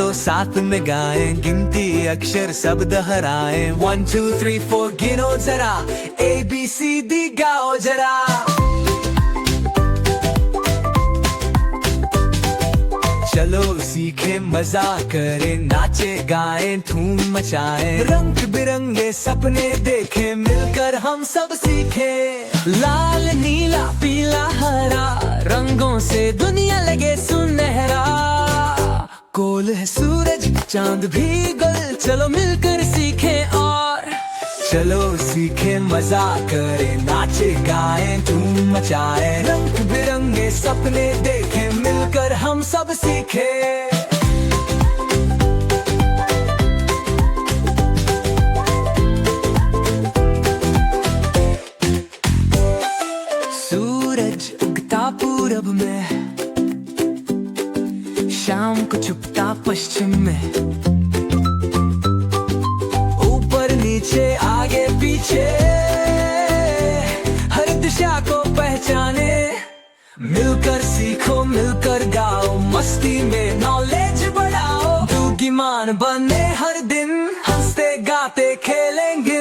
तो साथ में गाएं, गिनती अक्षर सब दोहराएं। 1 2 3 4 गिनो जरा, ABCD गाओ जरा। चलो सीखे मजा करें, नाचे गाएं धूम मचाएं। रंग बिरंगे सपने देखें, मिलकर हम सब सीखें। लाल नीला पीला हरा, रंगों से दुनिया लगे सुनहरा। गोल है सूरज चांद भी गोल, चलो मिलकर सीखें और चलो सीखें मजा करें, नाचे गाएं धूम मचाएं। रंग बिरंगे सपने देखें, मिलकर हम सब सीखें। सूरज उगता पूरब में, शाम को छुपता पश्चिम में। ऊपर नीचे आगे पीछे, हर दिशा को पहचाने। मिलकर सीखो मिलकर गाओ, मस्ती में नॉलेज बढ़ाओ। बुद्धिमान बने हर दिन, हंसते गाते खेलेंगे।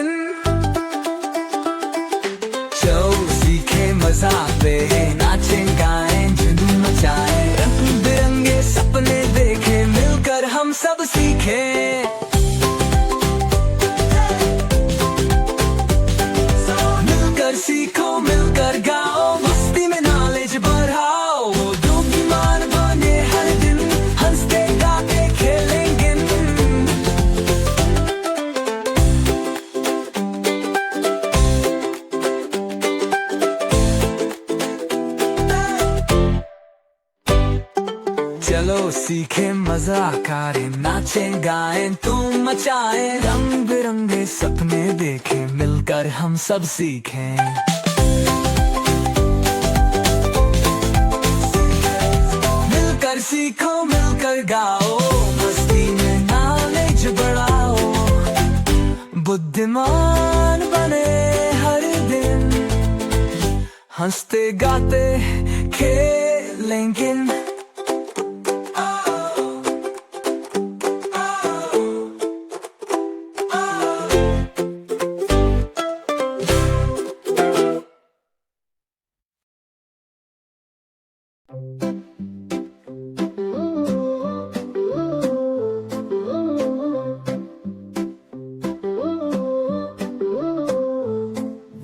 चलो सीखे मजा ले, नाचें गाएं जुनून मचाएं। रंग बिरंगे सपने देखें, मिलकर हम सब सीखें। मिलकर सीखो मिलकर गाओ, मस्ती में नॉलेज बढ़ाओ। बुद्धिमान बने हर दिन, हंसते गाते खेलेंगे। चलो सीखे मजा करें, नाचें गाएं धूम मचाएं। रंग बिरंगे सपने देखें, मिलकर हम सब सीखें। मिलकर सीखो मिलकर गाओ, मस्ती में नॉलेज बढ़ाओ। बुद्धिमान बने हर दिन, हंसते गाते खेलेंगे।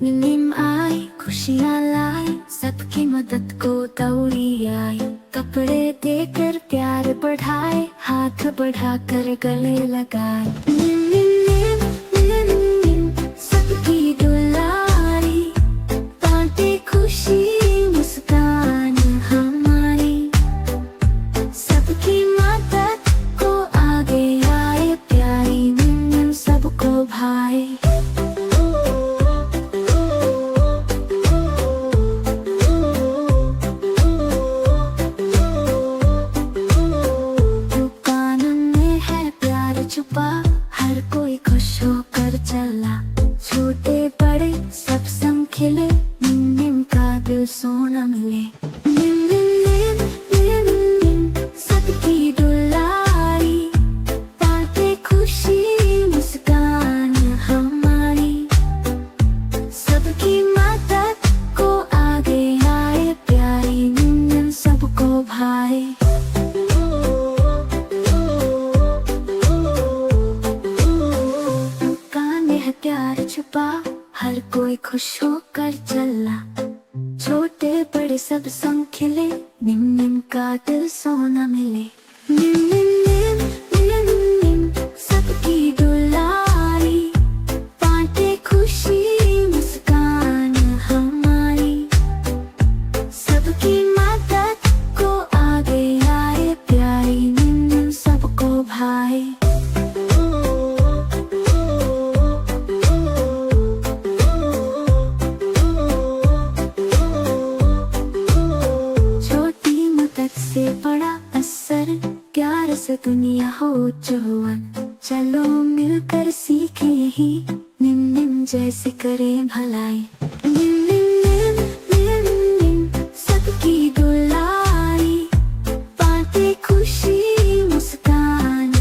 नीम आई खुशियाँ लाई, सबकी मदद को दौड़ी आई। कपड़े देकर प्यार बढ़ाए, हाथ बढ़ाकर गले लगाए। नीम नीम नीम नीम सबकी दुलारी, बांटे खुशी मुस्कान हमारी। सबकी मदद को आगे आए, प्यारी नीम नीम सबको भाई। हर कोई खुश होकर चला, छोटे बड़े सब संग खिले। निम निम का दिल सोना मिले। निम निम निम निम निम सबकी दुलारी, बांटे खुशी मुस्कान हमारी। सबकी मदद को आगे आए, प्यारी निम निम सबको भाई। प्यार छुपा, हर कोई खुश होकर चला, छोटे बड़े सब संग खिले। निम निम का दिल सोना मिले। निम निम निम निम निम सबकी दुलारी, बांटे खुशी मुस्कान हमारी। सबकी मदद को आगे आए, प्यारी निम निम सबको भाई। बड़ा असर प्यार से दुनिया हो जवान। चलो मिलकर सीखे ही, निम निम जैसे करें भलाई। निम निम निम निम निम सबकी दुलारी, बांटे खुशी मुस्कान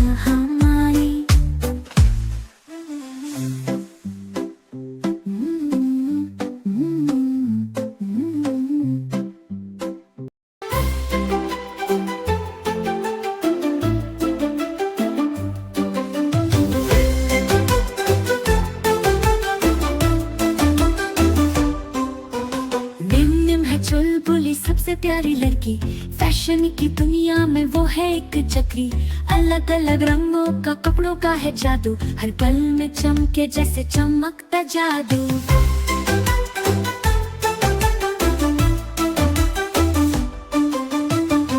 प्यारी लड़की। फैशन की दुनिया में वो है एक चक्री। अलग अलग रंगों का कपड़ों का है जादू, हर पल में चमके जैसे चमकता जादू।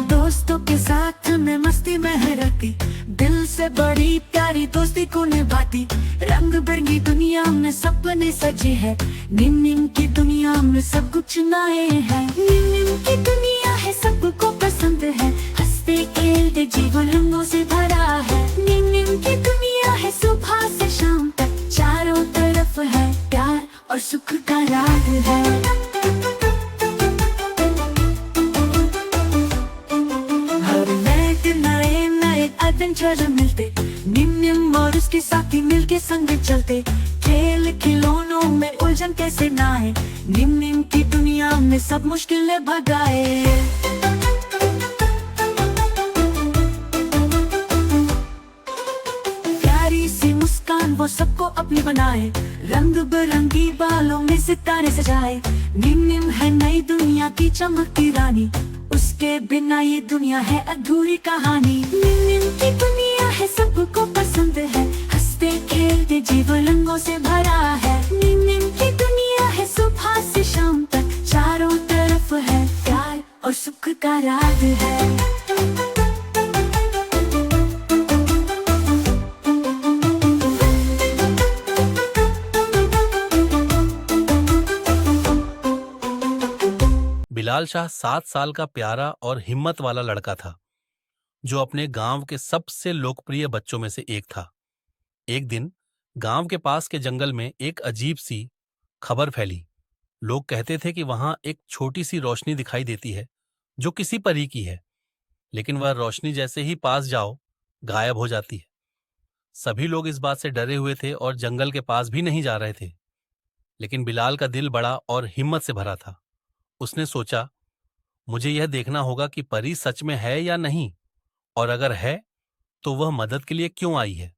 दोस्तों के साथ में मस्ती में है रहती, दिल से बड़ी प्यारी दोस्ती को निभाती। रंग बिरंगी दुनिया में सपने सजे हैं, निम निम की दुनिया में सब कुछ नए हैं। निम निम की दुनिया है सबको पसंद है, हंसते खेलते जीवन रंगों से भरा है। निम निम की दुनिया है सुबह से शाम तक, चारों तरफ है प्यार और सुख का राग है। एडवेंचर मिलते, निम निम और उसके साथी मिलके संग चलते। खेल खिलौनों में उलझन कैसे ना आए, निम निम की दुनिया में सब मुश्किलें भगाए। प्यारी सी मुस्कान वो सबको अपनी बनाए, रंग बिरंगी बालों में सितारे सजाए। निम निम है नई दुनिया की चमकती रानी, उसके बिना ये दुनिया है अधूरी कहानी। निम निम की दुनिया है सबको पसंद है, हंसते खेलते जीवन रंगों से भरा है। निम निम की दुनिया है सुबह से शाम तक, चारों तरफ है प्यार और सुख का राग है। बिलाल शाह 7 साल का प्यारा और हिम्मत वाला लड़का था, जो अपने गांव के सबसे लोकप्रिय बच्चों में से एक था। एक दिन गांव के पास के जंगल में एक अजीब सी खबर फैली। लोग कहते थे कि वहां एक छोटी सी रोशनी दिखाई देती है जो किसी परी की है, लेकिन वह रोशनी जैसे ही पास जाओ गायब हो जाती है। सभी लोग इस बात से डरे हुए थे और जंगल के पास भी नहीं जा रहे थे, लेकिन बिलाल का दिल बड़ा और हिम्मत से भरा था। उसने सोचा, मुझे यह देखना होगा कि परी सच में है या नहीं, और अगर है तो वह मदद के लिए क्यों आई है।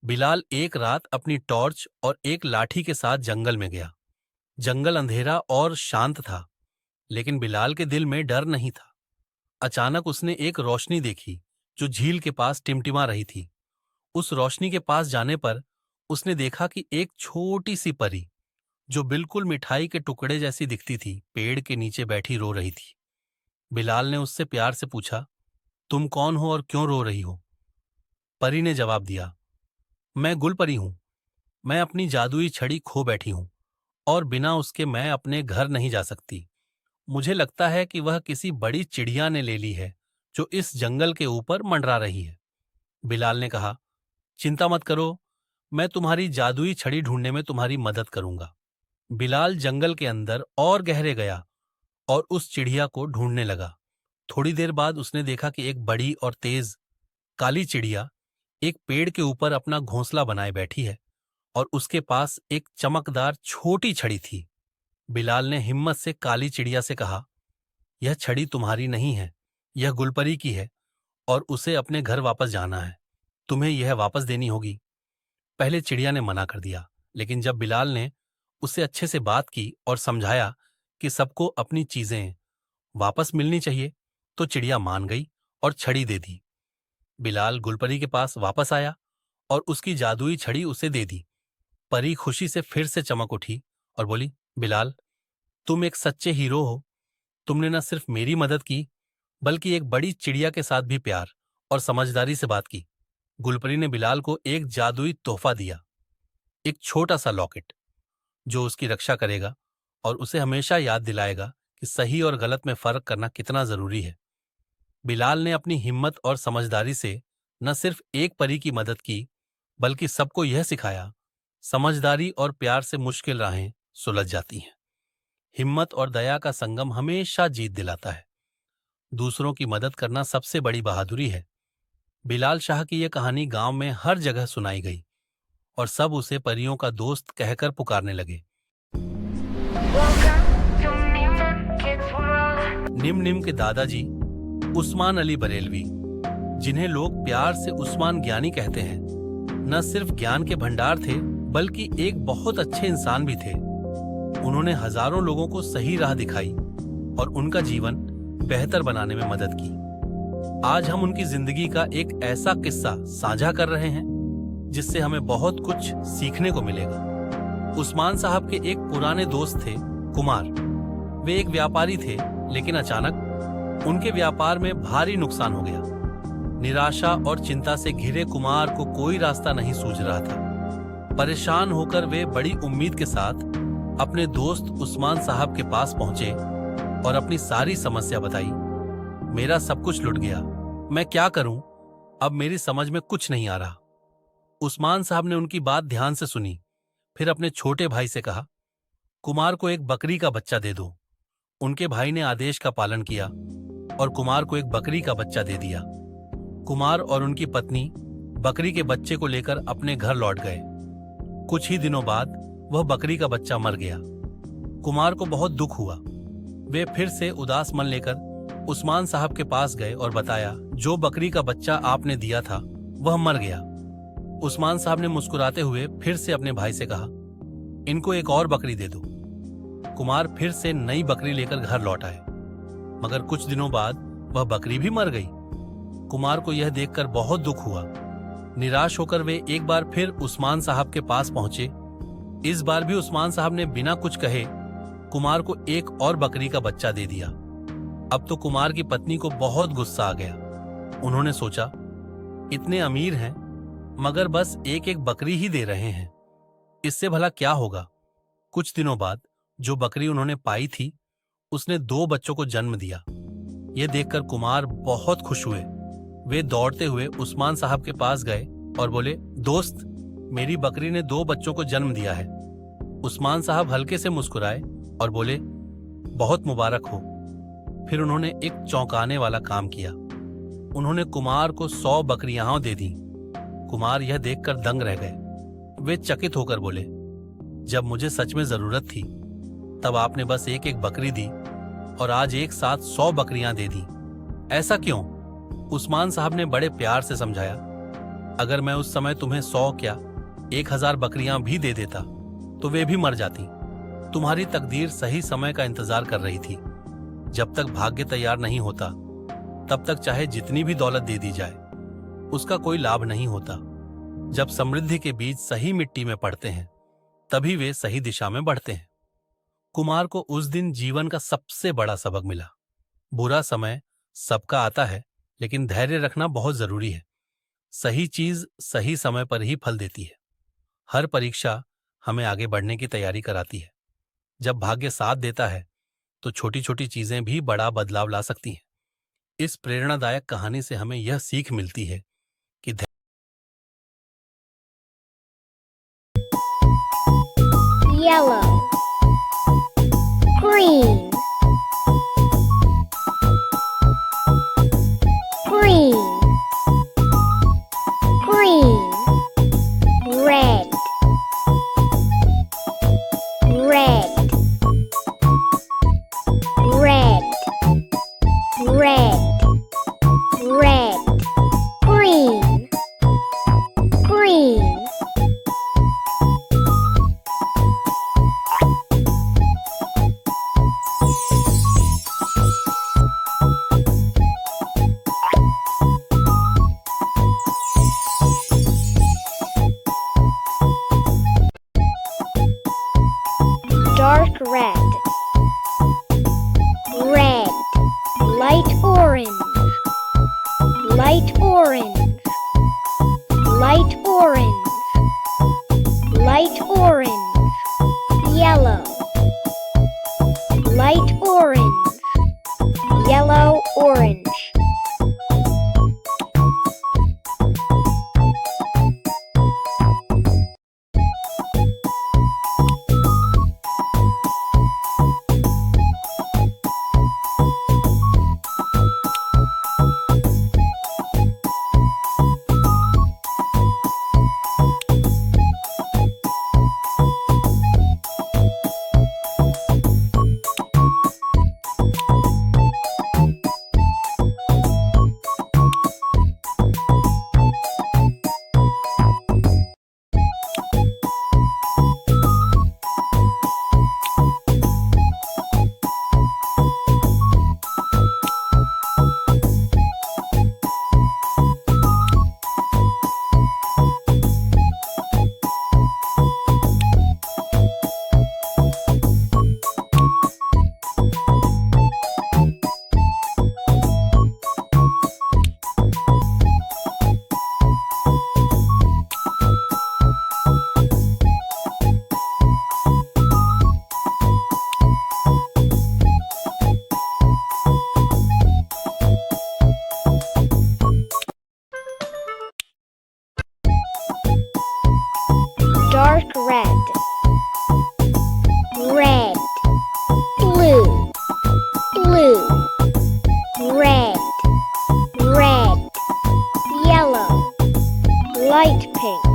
बिलाल एक रात अपनी टॉर्च और एक लाठी के साथ जंगल में गया। जंगल अंधेरा और शांत था, लेकिन बिलाल के दिल में डर नहीं था। अचानक उसने एक रोशनी देखी जो झील के पास टिमटिमा रही थी। उस रोशनी के पास जाने पर उसने देखा कि एक छोटी सी परी, जो बिल्कुल मिठाई के टुकड़े जैसी दिखती थी, पेड़ के नीचे बैठी रो रही थी। बिलाल ने उससे प्यार से पूछा, तुम कौन हो और क्यों रो रही हो? परी ने जवाब दिया, मैं गुलपरी हूं। मैं अपनी जादुई छड़ी खो बैठी हूं और बिना उसके मैं अपने घर नहीं जा सकती। मुझे लगता है कि वह किसी बड़ी चिड़िया ने ले ली है जो इस जंगल के ऊपर मंडरा रही है। बिलाल ने कहा, चिंता मत करो, मैं तुम्हारी जादुई छड़ी ढूंढने में तुम्हारी मदद करूंगा। बिलाल जंगल के अंदर और गहरे गया और उस चिड़िया को ढूंढने लगा। थोड़ी देर बाद उसने देखा कि एक बड़ी और तेज काली चिड़िया एक पेड़ के ऊपर अपना घोंसला बनाए बैठी है और उसके पास एक चमकदार छोटी छड़ी थी। बिलाल ने हिम्मत से काली चिड़िया से कहा, यह छड़ी तुम्हारी नहीं है, यह गुलपरी की है और उसे अपने घर वापस जाना है। तुम्हें यह वापस देनी होगी। पहले चिड़िया ने मना कर दिया, लेकिन जब बिलाल ने उससे अच्छे से बात की और समझाया कि सबको अपनी चीजें वापस मिलनी चाहिए, तो चिड़िया मान गई और छड़ी दे दी। बिलाल गुलपरी के पास वापस आया और उसकी जादुई छड़ी उसे दे दी। परी खुशी से फिर से चमक उठी और बोली, बिलाल, तुम एक सच्चे हीरो हो। तुमने न सिर्फ मेरी मदद की, बल्कि एक बड़ी चिड़िया के साथ भी प्यार और समझदारी से बात की। गुलपरी ने बिलाल को एक जादुई तोहफा दिया, एक छोटा सा लॉकेट, जो उसकी रक्षा करेगा और उसे हमेशा याद दिलाएगा कि सही और गलत में फर्क करना कितना जरूरी है। बिलाल ने अपनी हिम्मत और समझदारी से न सिर्फ एक परी की मदद की, बल्कि सबको यह सिखाया, समझदारी और प्यार से मुश्किल राहें सुलझ जाती हैं। हिम्मत और दया का संगम हमेशा जीत दिलाता है। दूसरों की मदद करना सबसे बड़ी बहादुरी है। बिलाल शाह की यह कहानी गांव में हर जगह सुनाई गई और सब उसे परियों का दोस्त कहकर पुकारने लगे। निम निम के दादाजी उस्मान अली बरेलवी, जिन्हें लोग प्यार से उस्मान ज्ञानी कहते हैं, न सिर्फ ज्ञान के भंडार थे, बल्कि एक बहुत अच्छे इंसान भी थे। उन्होंने हजारों लोगों को सही राह दिखाई और उनका जीवन बेहतर बनाने में मदद की। आज हम उनकी जिंदगी का एक ऐसा किस्सा साझा कर रहे हैं जिससे हमें बहुत कुछ सीखने को मिलेगा। उस्मान साहब के एक पुराने दोस्त थे कुमार। वे एक व्यापारी थे, लेकिन अचानक उनके व्यापार में भारी नुकसान हो गया। निराशा और चिंता से घिरे कुमार को कोई रास्ता नहीं सूझ रहा था। परेशान होकर वे बड़ी उम्मीद के साथ अपने दोस्त उस्मान साहब के पास पहुंचे और अपनी सारी समस्या बताई। मेरा सब कुछ लुट गया, मैं क्या करूं? अब मेरी समझ में कुछ नहीं आ रहा। उस्मान साहब ने उनकी बात ध्यान से सुनी, फिर अपने छोटे भाई से कहा, कुमार को एक बकरी का बच्चा दे दो। उनके भाई ने आदेश का पालन किया और कुमार को एक बकरी का बच्चा दे दिया। कुमार और उनकी पत्नी बकरी के बच्चे को लेकर अपने घर लौट गए। कुछ ही दिनों बाद वह बकरी का बच्चा मर गया। कुमार को बहुत दुख हुआ। वे फिर से उदास मन लेकर उस्मान साहब के पास गए और बताया, जो बकरी का बच्चा आपने दिया था वह मर गया। उस्मान साहब ने मुस्कुराते हुए फिर से अपने भाई से कहा, इनको एक और बकरी दे दो। कुमार फिर से नई बकरी लेकर घर लौट आए, मगर कुछ दिनों बाद वह बकरी भी मर गई। कुमार को यह देखकर बहुत दुख हुआ। निराश होकर वे एक बार फिर उस्मान साहब के पास पहुंचे। इस बार भी उस्मान साहब ने बिना कुछ कहे कुमार को एक और बकरी का बच्चा दे दिया। अब तो कुमार की पत्नी को बहुत गुस्सा आ गया। उन्होंने सोचा, इतने अमीर हैं मगर बस एक एक बकरी ही दे रहे हैं, इससे भला क्या होगा। कुछ दिनों बाद जो बकरी उन्होंने पाई थी उसने 2 बच्चों को जन्म दिया। यह देखकर कुमार बहुत खुश हुए। वे दौड़ते हुए उस्मान साहब के पास गए और बोले, दोस्त, मेरी बकरी ने 2 बच्चों को जन्म दिया है। उस्मान साहब हल्के से मुस्कुराए और बोले, बहुत मुबारक हो। फिर उन्होंने एक चौंकाने वाला काम किया। उन्होंने कुमार को 100 बकरियां दे दी। कुमार यह देखकर दंग रह गए। वे चकित होकर बोले, जब मुझे सच में जरूरत थी तब आपने बस एक एक बकरी दी और आज एक साथ 100 बकरियां दे दी। ऐसा क्यों? उस्मान साहब ने बड़े प्यार से समझाया, अगर मैं उस समय तुम्हें 100 क्या 1000 बकरियां भी दे देता तो वे भी मर जाती। तुम्हारी तकदीर सही समय का इंतजार कर रही थी। जब तक भाग्य तैयार नहीं होता तब तक चाहे जितनी भी दौलत दे दी जाए उसका कोई लाभ नहीं होता। जब समृद्धि के बीज सही मिट्टी में पड़ते हैं तभी वे सही दिशा में बढ़ते हैं। कुमार को उस दिन जीवन का सबसे बड़ा सबक मिला। बुरा समय सबका आता है, लेकिन धैर्य रखना बहुत जरूरी है। सही चीज सही समय पर ही फल देती है। हर परीक्षा हमें आगे बढ़ने की तैयारी कराती है। जब भाग्य साथ देता है तो छोटी छोटी चीजें भी बड़ा बदलाव ला सकती हैं। इस प्रेरणादायक कहानी से हमें यह सीख मिलती है कि yellow, green, green, green, red, red, red, red, red, green, green. Dark red, red, light orange, light orange, light orange, light orange, yellow, light orange, yellow orange. dark red, red, blue, blue, red, red, yellow, light pink,